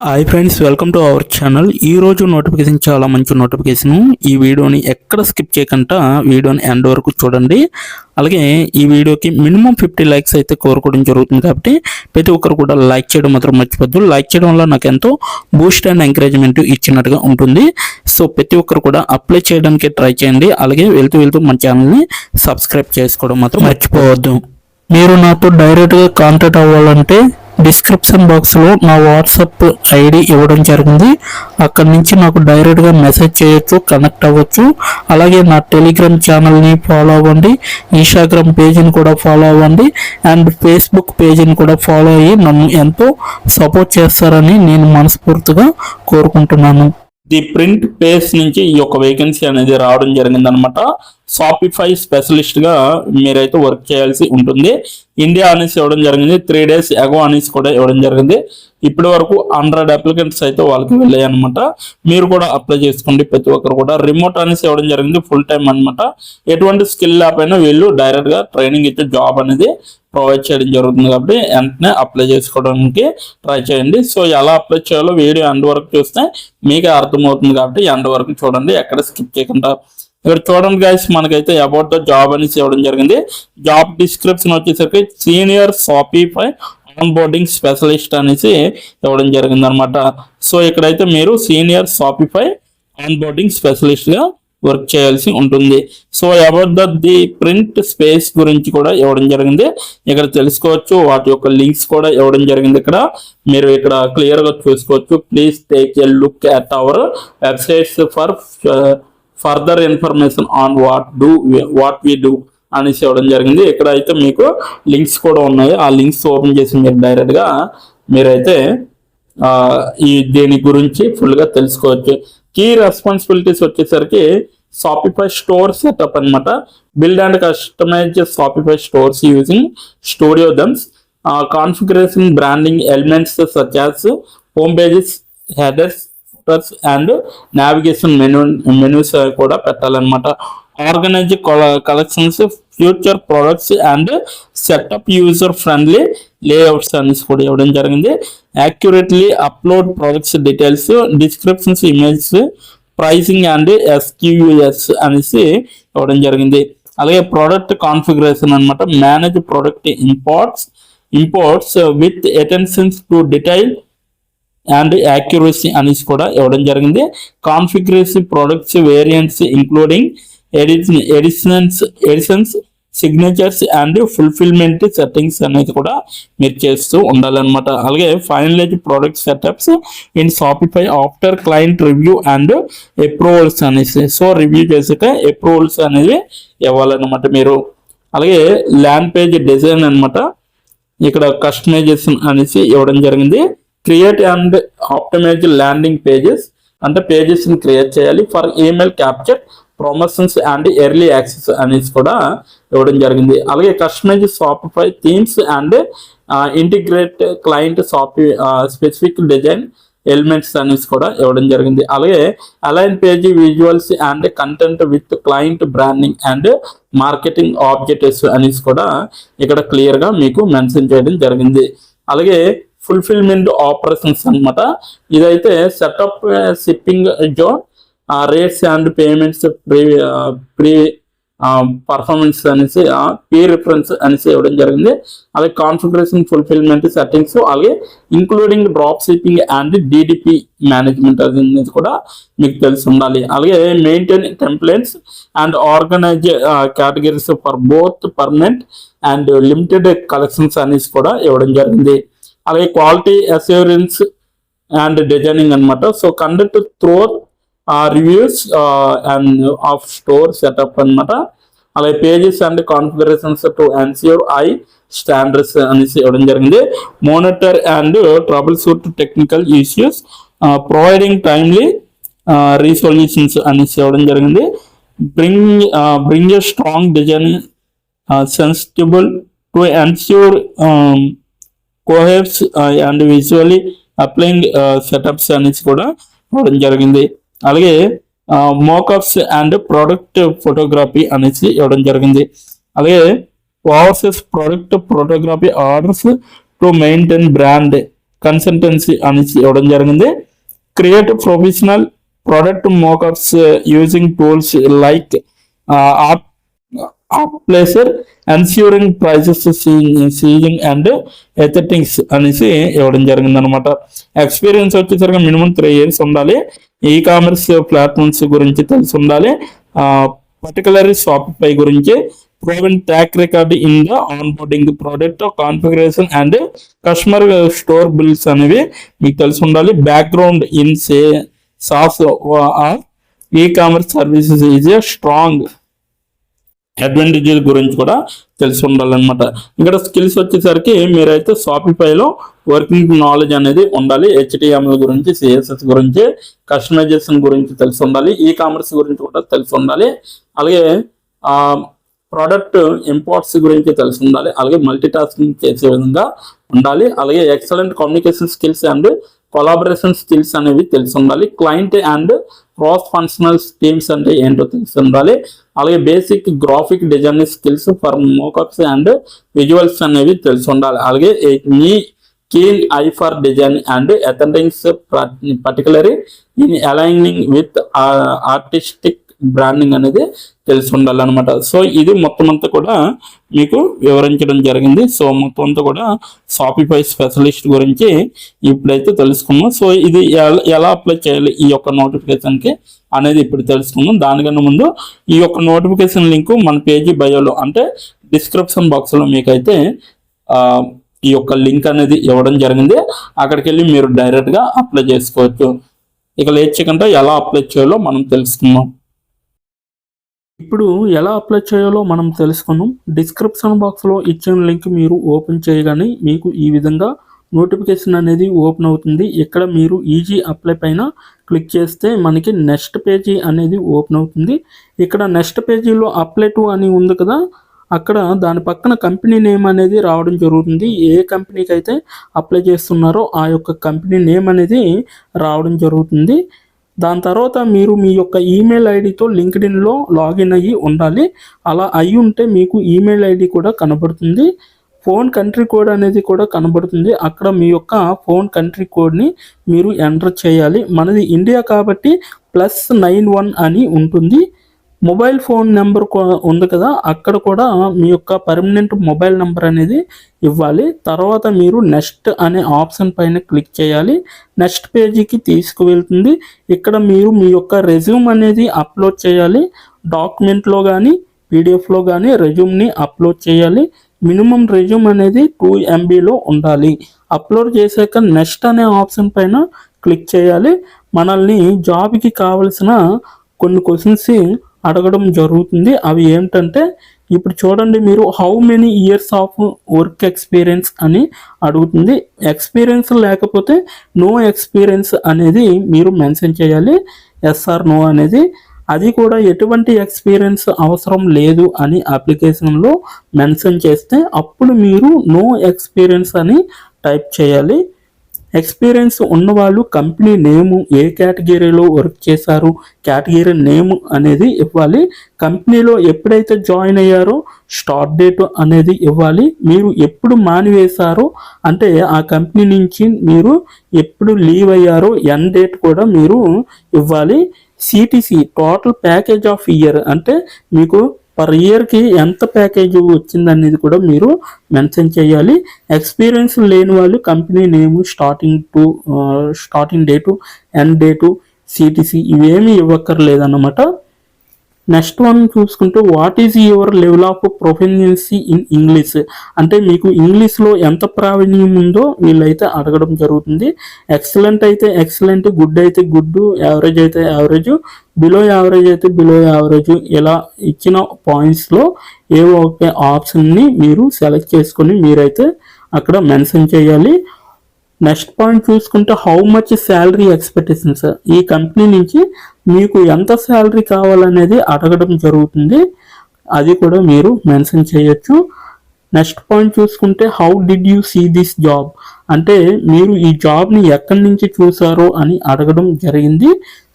Hi friends, welcome to our channel. ఈరోజు notification చాలా మంచి నోటిఫికేషన్. ఈ వీడియోని ఎక్కడ స్కిప్ చేయకుండా వీడియోని ఎండ్ వరకు చూడండి. అలాగే ఈ వీడియోకి మినిమం 50 లైక్స్ అయితే కోరుకోవడం జరుగుతుంది. కాబట్టి ప్రతి ఒక్కరు కూడా లైక్ చేయడం మాత్రం మర్చిపోద్దు. లైక్ చేయడం వల్ల నాకు ఎంతో బూస్ట్ అండ్ ఎంకరేజ్మెంట్ ఇచ్చినట్టుగా ఉంటుంది. సో ప్రతి ఒక్కరు కూడా అప్లై చేయడానికి ట్రై చేయండి. అలాగే వెళ్తూ మన ఛానల్ని సబ్స్క్రైబ్ చేసుకోవడం మాత్రం మర్చిపోవద్దు. మీరు నాతో డైరెక్ట్గా కాంటాక్ట్ అవ్వాలంటే డిస్క్రిప్షన్ బాక్స్లో నా వాట్సాప్ ఐడి ఇవ్వడం జరిగింది. అక్కడి నుంచి నాకు డైరెక్ట్గా మెసేజ్ చేయొచ్చు, కనెక్ట్ అవ్వచ్చు. అలాగే నా టెలిగ్రామ్ ఛానల్ని ఫాలో అవ్వండి, ఇన్స్టాగ్రామ్ పేజీని కూడా ఫాలో అవ్వండి, అండ్ ఫేస్బుక్ పేజీని కూడా ఫాలో అయ్యి నన్ను ఎంతో సపోర్ట్ చేస్తారని నేను మనస్ఫూర్తిగా కోరుకుంటున్నాను. ది ప్రింట్ పేజ్ నుంచి ఈ యొక్క వేకెన్సీ అనేది రావడం జరిగింది అనమాట. షాపిఫై స్పెషలిస్ట్ గా మీరైతే వర్క్ చేయాల్సి ఉంటుంది. ఇండియా అనేసి ఇవ్వడం జరిగింది. 3 days అగో అనేసి కూడా ఇవ్వడం జరిగింది. ఇప్పటి వరకు 100 అప్లికెంట్స్ అయితే వాళ్ళకి వెళ్ళాయి అనమాట. మీరు కూడా అప్లై చేసుకోండి. ప్రతి ఒక్కరు కూడా రిమోట్ అనేసి ఇవ్వడం జరిగింది. ఫుల్ టైం అనమాట. ఎటువంటి స్కిల్ లేకపోయినా వీళ్ళు డైరెక్ట్ గా ట్రైనింగ్ ఇచ్చే జాబ్ అనేది ప్రొవైడ్ చేయడం జరుగుతుంది. కాబట్టి వెంటనే అప్లై చేసుకోవడానికి ట్రై చేయండి. సో ఎలా అప్లై చేయాలో వీడియో ఎండ్ వరకు చూస్తే మీకే అర్థమవుతుంది. కాబట్టి ఎండ్ వరకు చూడండి, ఎక్కడ స్కిప్ చేయకుండా. ఇక్కడ చూడండి గైస్, మనకైతే అబౌట్ ద జాబ్ అనేసి ఇవ్వడం జరిగింది. జాబ్ డిస్క్రిప్షన్ వచ్చేసరికి senior Shopify on boarding specialist అనేసి ఇవ్వడం జరిగింది అనమాట. సో ఇక్కడైతే మీరు senior Shopify on boarding specialist గా వర్క్ చేయాల్సి ఉంటుంది. So about the print space గురించి కూడా ఇవ్వడం జరిగింది. ఇక్కడ తెలుసుకోవచ్చు. వాటి యొక్క లింక్స్ కూడా ఇవ్వడం జరిగింది. ఇక్కడ మీరు ఇక్కడ క్లియర్ గా చూసుకోవచ్చు. Please take a look at our websites for further information on what we do అనేసి ఇవ్వడం జరిగింది. ఇక్కడ అయితే మీకు లింక్స్ కూడా ఉన్నాయి. ఆ లింక్స్ ఓపెన్ చేసి మీరు డైరెక్ట్ గా మీరైతే దీని గురించి ఫుల్ గా తెలుసుకోవచ్చు. కీ రెస్పాన్సిబిలిటీస్ వచ్చేసరికి షాపిఫై స్టోర్ సెటప్ అనమాట. Build and customize Shopify stores using studio themes, configuration branding elements such as home pages, headers and navigation menus కూడా పెట్టాలన్నమాట. Organize collections, future products and setup user friendly layouts అనేసి కూడా ఇవ్వడం జరిగింది. Accurately upload products details, descriptions, images, pricing and SKUs అనేసి ఇవ్వడం జరిగింది. అలాగే ప్రొడక్ట్ కాన్ఫిగరేషన్ అనమాట. Manage product imports with attentions to detail and accuracy అనేసి కూడా ఇవ్వడం జరిగింది. Configuration products variants including editions, signatures and fulfilment settings అనేది కూడా మీరు చేస్తూ ఉండాలన్నమాట. అలాగే finalise product setups in Shopify after client review and approvals అనేసి. సో రివ్యూ చేసాక అప్రూవల్స్ అనేవి ఇవ్వాలన్నమాట మీరు. అలాగే ల్యాండ్ పేజ్ డిజైన్ అనమాట. ఇక్కడ కస్టమైజేషన్ అనేసి ఇవ్వడం జరిగింది. Create and optimise landing pages అంటే పేజెస్ ని క్రియేట్ చేయాలి for email capture, promotions and early access అనేసి కూడా ఇవ్వడం జరిగింది. అలాగే customise Shopify themes and integrate client specific design elements అనేసి కూడా ఇవ్వడం జరిగింది. అలాగే align page visuals and content with client branding and marketing objectives అనేసి కూడా ఇక్కడ క్లియర్ గా మీకు మెన్షన్ చేయడం జరిగింది. అలాగే ఫుల్ఫిల్మెంట్ ఆపరేషన్స్ అనమాట. ఇదైతే setup, shipping zone, rates and payments, pre performance అనేసి, పీ రిఫరెన్స్ అనేసి ఇవ్వడం జరిగింది. అలాగే కాన్ఫిగరేషన్, ఫుల్ఫిల్మెంట్ సెట్టింగ్స్, అలాగే including drop shipping and DDP management అనేది కూడా మీకు తెలిసి ఉండాలి. అలాగే maintain templates and organise categories for both permanent and limited collections అనేసి కూడా ఇవ్వడం జరిగింది. అలాగే క్వాలిటీ అష్యూరెన్స్ అండ్ డిజైనింగ్ అనమాట. So conduct through reviews and of store setup అనమాట. అలాగే pages and configurations to ensure high standards అనేసి ఇవ్వడం జరిగింది. Monitor and troubleshoot technical issues, providing timely resolutions అనేసి ఇవ్వడం జరిగింది. Bring a strong design sensible to ensure cohesive and visually applying setups అనేసి కూడా ఇవ్వడం జరిగింది. అలాగే మోకప్స్ అండ్ ప్రొడక్ట్ ఫోటోగ్రఫీ అనేసి ఇవ్వడం జరిగింది. అలాగే overseas product photography orders to maintain brand consultancy అనేసి ఇవ్వడం జరిగింది. Create professional product mockups using tools like art placer ensuring prices seeing and aesthetics అనేసి ఇవ్వడం జరిగింది అనమాట. ఎక్స్పీరియన్స్ వచ్చేసరికి మినిమం 3 years ఉండాలి. ఈ కామర్స్ ప్లాట్ఫామ్స్ గురించి తెలిసి ఉండాలి. పర్టికులర్లీ షాపిఫై గురించి proven track record in the onboarding product configuration and customer store bills అనేవి మీకు తెలిసి ఉండాలి. Background in SaaS or e-commerce services is a strong advantage గురించి కూడా తెలిసి ఉండాలన్నమాట. ఇక్కడ స్కిల్స్ వచ్చేసరికి మీరైతే షాపిఫైలో వర్కింగ్ నాలెడ్జ్ అనేది ఉండాలి. HTML గురించి, CSS గురించి, కస్టమైజేషన్ గురించి తెలిసి ఉండాలి. ఈ కామర్స్ గురించి కూడా తెలిసి ఉండాలి. అలాగే ప్రోడక్ట్ ఇంపోర్ట్స్ గురించి తెలిసి ఉండాలి. అలాగే మల్టీ టాస్కింగ్ చేసే విధంగా ఉండాలి. అలాగే excellent communication skills and collaboration skills అనేవి తెలిసి ఉండాలి. Client and cross functional teams అంటే ఏంటో తెలిసి ఉండాలి. అలాగే basic graphic design skills for mockups and visuals అనేవి తెలిసి ఉండాలి. అలాగే మీ keen eye for design and aesthetics particularly in aligning with artistic branding అనేది తెలిసి ఉండాలన్నమాట. సో ఇది మొత్తం అంతా కూడా మీకు వివరించడం జరిగింది. సో మొత్తం అంతా కూడా షాపిఫై స్పెషలిస్ట్ గురించి ఇప్పుడైతే తెలుసుకున్నాం. సో ఇది ఎలా అప్లై చేయాలి ఈ యొక్క నోటిఫికేషన్కి అనేది ఇప్పుడు తెలుసుకుందాం. దానికన్నా ముందు ఈ యొక్క నోటిఫికేషన్ లింక్ మన పేజీ బయోలో అంటే డిస్క్రిప్షన్ బాక్స్లో మీకైతే ఈ యొక్క లింక్ అనేది ఇవ్వడం జరిగింది. అక్కడికి వెళ్ళి మీరు డైరెక్ట్గా అప్లై చేసుకోవచ్చు. ఇక లేట్ చేయకుండా ఎలా అప్లై చేయాలో మనం తెలుసుకుందాం. ఇప్పుడు ఎలా అప్లై చేయాలో మనం తెలుసుకున్నాం. డిస్క్రిప్షన్ బాక్స్లో ఇచ్చిన లింక్ మీరు ఓపెన్ చేయగానే మీకు ఈ విధంగా నోటిఫికేషన్ అనేది ఓపెన్ అవుతుంది. ఇక్కడ మీరు ఈజీ అప్లై పైన క్లిక్ చేస్తే మనకి నెక్స్ట్ పేజీ అనేది ఓపెన్ అవుతుంది. ఇక్కడ నెక్స్ట్ పేజీలో అప్లై టు అని ఉంది కదా, అక్కడ దాని పక్కన కంపెనీ నేమ్ అనేది రావడం జరుగుతుంది. ఏ కంపెనీకి అయితే అప్లై చేస్తున్నారో ఆ యొక్క కంపెనీ నేమ్ అనేది రావడం జరుగుతుంది. దాని తర్వాత మీరు మీ యొక్క ఈమెయిల్ ఐడితో లింక్డ్ఇన్లో లాగిన్ అయ్యి ఉండాలి. అలా అయ్యి ఉంటే మీకు ఈమెయిల్ ఐడి కూడా కనబడుతుంది. ఫోన్ కంట్రీ కోడ్ అనేది కూడా కనబడుతుంది. అక్కడ మీ యొక్క ఫోన్ కంట్రీ కోడ్ని మీరు ఎంటర్ చేయాలి. మనది ఇండియా కాబట్టి +91 అని ఉంటుంది. మొబైల్ ఫోన్ నెంబర్ ఉంది కదా, అక్కడ కూడా మీ యొక్క పర్మనెంట్ మొబైల్ నెంబర్ అనేది ఇవ్వాలి. తర్వాత మీరు నెక్స్ట్ అనే ఆప్షన్ పైన క్లిక్ చేయాలి. నెక్స్ట్ పేజీకి తీసుకువెళ్తుంది. ఇక్కడ మీరు మీ యొక్క రెజ్యూమ్ అనేది అప్లోడ్ చేయాలి. డాక్యుమెంట్లో కానీ పీడిఎఫ్లో కానీ రెజ్యూమ్ని అప్లోడ్ చేయాలి. మినిమం రెజ్యూమ్ అనేది 2 MBలో ఉండాలి. అప్లోడ్ చేశాక నెక్స్ట్ అనే ఆప్షన్ పైన క్లిక్ చేయాలి. మనల్ని జాబ్కి కావలసిన కొన్ని క్వశ్చన్స్ అడగడం జరుగుతుంది. అవి ఏమిటంటే ఇప్పుడు చూడండి, మీరు how many years of work experience అని అడుగుతుంది. ఎక్స్పీరియన్స్ లేకపోతే నో ఎక్స్పీరియన్స్ అనేది మీరు మెన్షన్ చేయాలి. ఎస్ ఆర్ నో అనేది. అది కూడా ఎటువంటి ఎక్స్పీరియన్స్ అవసరం లేదు అని అప్లికేషన్లో మెన్షన్ చేస్తే అప్పుడు మీరు నో ఎక్స్పీరియన్స్ అని టైప్ చేయాలి. ఎక్స్పీరియన్స్ ఉన్నవాళ్ళు కంపెనీ నేము, ఏ కేటగిరీలో వర్క్ చేశారు, కేటగిరీ నేమ్ అనేది ఇవ్వాలి. కంపెనీలో ఎప్పుడైతే జాయిన్ అయ్యారో స్టార్ట్ డేట్ అనేది ఇవ్వాలి. మీరు ఎప్పుడు మానివేశారో అంటే ఆ కంపెనీ నుంచి మీరు ఎప్పుడు లీవ్ అయ్యారో ఎండ్ డేట్ కూడా మీరు ఇవ్వాలి. CTC total package of year అంటే మీకు పర్ ఇయర్కి ఎంత ప్యాకేజ్ వచ్చిందనేది కూడా మీరు మెన్షన్ చేయాలి. ఎక్స్పీరియన్స్ లేని వాళ్ళు కంపెనీ నేము, starting date, end date, CTC ఇవేమీ ఇవ్వక్కర్లేదన్నమాట. నెక్స్ట్ వన్ చూసుకుంటే what is your level of proficiency in English అంటే మీకు ఇంగ్లీష్లో ఎంత ప్రావీణ్యం ఉందో వీళ్ళైతే అడగడం జరుగుతుంది. ఎక్సలెంట్ అయితే ఎక్సలెంట్, గుడ్ అయితే గుడ్, యావరేజ్ అయితే యావరేజ్, బిలో యావరేజ్ అయితే బిలో యావరేజ్, ఇలా ఇచ్చిన పాయింట్స్లో ఏవో ఒక ఆప్షన్ని మీరు సెలెక్ట్ చేసుకొని మీరైతే అక్కడ మెన్షన్ చేయాలి. నెక్స్ట్ పాయింట్ చూసుకుంటే హౌ మచ్ శాలరీ ఎక్స్పెక్టేషన్స్, ఈ కంపెనీ నుంచి మీకు ఎంత శాలరీ కావాలనేది అడగడం జరుగుతుంది. అది కూడా మీరు మెన్షన్ చేయొచ్చు. నెక్స్ట్ పాయింట్ చూసుకుంటే how did you see this job అంటే మీరు ఈ జాబ్ని ఎక్కడి నుంచి చూసారో అని అడగడం జరిగింది.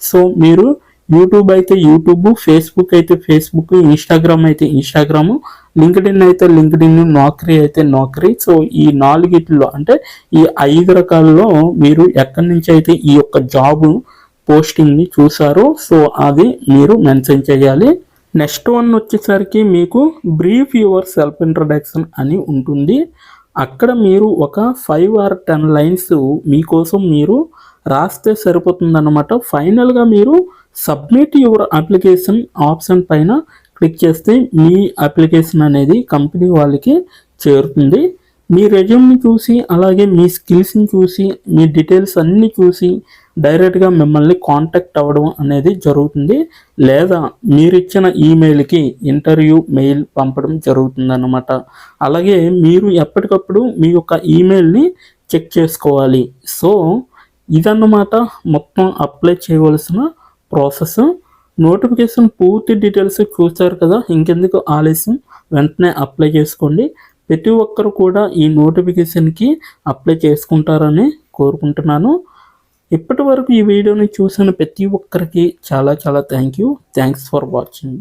సో మీరు యూట్యూబ్ అయితే యూట్యూబ్, ఫేస్బుక్ అయితే ఫేస్బుక్, ఇన్స్టాగ్రామ్ అయితే ఇన్స్టాగ్రాము, లింక్డ్ఇన్ అయితే లింక్డ్ఇన్, నౌకరీ అయితే నౌకరీ. సో ఈ నాలుగిట్లో అంటే ఈ 5 రకాల్లో మీరు ఎక్కడి నుంచి అయితే ఈ యొక్క జాబ్ పోస్టింగ్ని చూసారో సో అది మీరు మెన్షన్ చేయాలి. నెక్స్ట్ వన్ వచ్చేసరికి మీకు బ్రీఫ్ యువర్ సెల్ఫ్ ఇంట్రడక్షన్ అని ఉంటుంది. అక్కడ మీరు ఒక 5 or 10 లైన్స్ మీకోసం మీరు రాస్తే సరిపోతుందన్నమాట. ఫైనల్గా మీరు సబ్మిట్ యువర్ అప్లికేషన్ ఆప్షన్ పైన క్లిక్ చేస్తే మీ అప్లికేషన్ అనేది కంపెనీ వాళ్ళకి చేరుతుంది. మీ రెజ్యూమ్ని చూసి అలాగే మీ స్కిల్స్ని చూసి మీ డీటెయిల్స్ అన్నీ చూసి డైరెక్ట్గా మిమ్మల్ని కాంటాక్ట్ అవ్వడం అనేది జరుగుతుంది. లేదా మీరిచ్చిన ఈమెయిల్కి ఇంటర్వ్యూ మెయిల్ పంపడం జరుగుతుందన్నమాట. అలాగే మీరు ఎప్పటికప్పుడు మీ యొక్క ఈమెయిల్ని చెక్ చేసుకోవాలి. సో ఇదన్నమాట మొత్తం అప్లై చేయవలసిన ప్రాసెస్. నోటిఫికేషన్ పూర్తి డీటెయిల్స్ చూస్తారు కదా, ఇంకెందుకు ఆలస్యం, వెంటనే అప్లై చేసుకోండి. ప్రతి ఒక్కరు కూడా ఈ నోటిఫికేషన్కి అప్లై చేసుకుంటారని కోరుకుంటున్నాను. ఇప్పటి వరకు ఈ వీడియోని చూసిన ప్రతి ఒక్కరికి చాలా చాలా థ్యాంక్స్ ఫర్ వాచింగ్.